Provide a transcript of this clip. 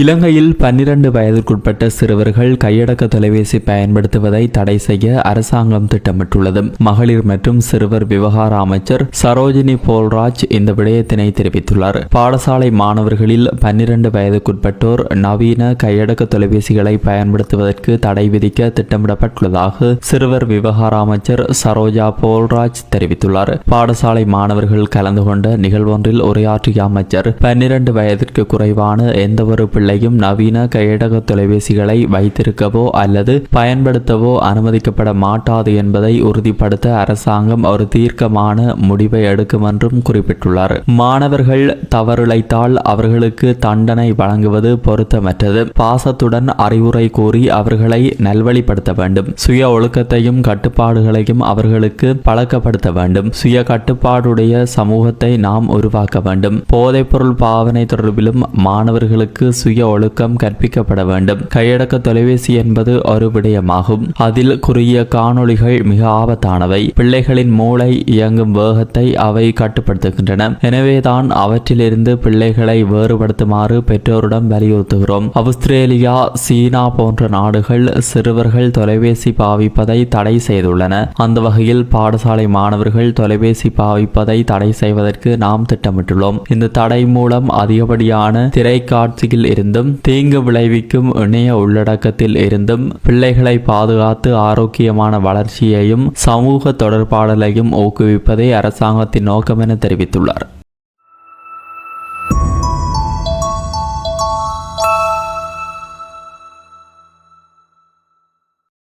இலங்கையில் 12 வயதிற்குட்பட்ட சிறுவர்கள் கையடக்க தொலைபேசி பயன்படுத்துவதை தடை செய்ய அரசாங்கம் திட்டமிட்டுள்ளது. மகளிர் மற்றும் சிறுவர் விவகார அமைச்சர் சரோஜினி போல்ராஜ் இந்த விடயத்தினை தெரிவித்துள்ளார். பாடசாலை மாணவர்களில் 12 வயதுக்குட்பட்டோர் நவீன கையடக்க தொலைபேசிகளை பயன்படுத்துவதற்கு தடை விதிக்க திட்டமிடப்பட்டுள்ளதாக சிறுவர் விவகார அமைச்சர் சரோஜா போல்ராஜ் தெரிவித்துள்ளார். பாடசாலை மாணவர்கள் கலந்து கொண்ட நிகழ்வொன்றில் உரையாற்றிய அமைச்சர் 12 வயதிற்கு குறைவான எந்தவொரு பிள்ளையும் நவீன கையடக்க தொலைபேசிகளை வைத்திருக்கவோ அல்லது பயன்படுத்தவோ அனுமதிக்கப்பட மாட்டாது என்பதை உறுதிப்படுத்த அரசாங்கம் ஒரு தீர்க்கமான முடிவை எடுக்கும் என்றும் குறிப்பிட்டுள்ளார். மாணவர்கள் தவறிழைத்தால் அவர்களுக்கு தண்டனை வழங்குவது பொருத்தமற்றது. பாசத்துடன் அறிவுரை கூறி அவர்களை நல்வழிப்படுத்த வேண்டும். சுய ஒழுக்கத்தையும் கட்டுப்பாடுகளையும் அவர்களுக்கு பழக்கப்படுத்த வேண்டும். சுய கட்டுப்பாடுடைய சமூகத்தை நாம் உருவாக்க வேண்டும். போதைப்பொருள் பாவனை தொடர்பிலும் மாணவர்களுக்கு சுய ஒழுக்கம் கற்பிக்கப்பட வேண்டும். கையடக்க தொலைபேசி என்பது ஒரு விடயமாகும். அதில் குறுகிய காணொளிகள் மிக ஆபத்தானவை. பிள்ளைகளின் மூளை இயங்கும் வேகத்தை அவை கட்டுப்படுத்துகின்றன. எனவேதான் அவற்றிலிருந்து பிள்ளைகளை வேறுபடுத்துமாறு பெற்றோரிடம் வலியுறுத்துகிறோம். ஆஸ்திரேலியா, சீனா போன்ற நாடுகள் சிறுவர்கள் தொலைபேசி பாவிப்பதை தடை செய்துள்ளன. அந்த வகையில் பாடசாலை மாணவர்கள் தொலைபேசி பாவிப்பதை தடை செய்வதற்கு நாம் திட்டமிட்டுள்ளோம். இந்த தடை மூலம் அதிகப்படியான திரைக்காட்சியில் இருந்தும் தீங்கு விளைவிக்கும் இணைய உள்ளடக்கத்தில் இருந்தும் பிள்ளைகளை பாதுகாத்து ஆரோக்கியமான வளர்ச்சியையும் சமூக தொடர்பாடலையும் ஊக்குவிப்பதே அரசாங்கத்தின் நோக்கம் என தெரிவித்துள்ளார்.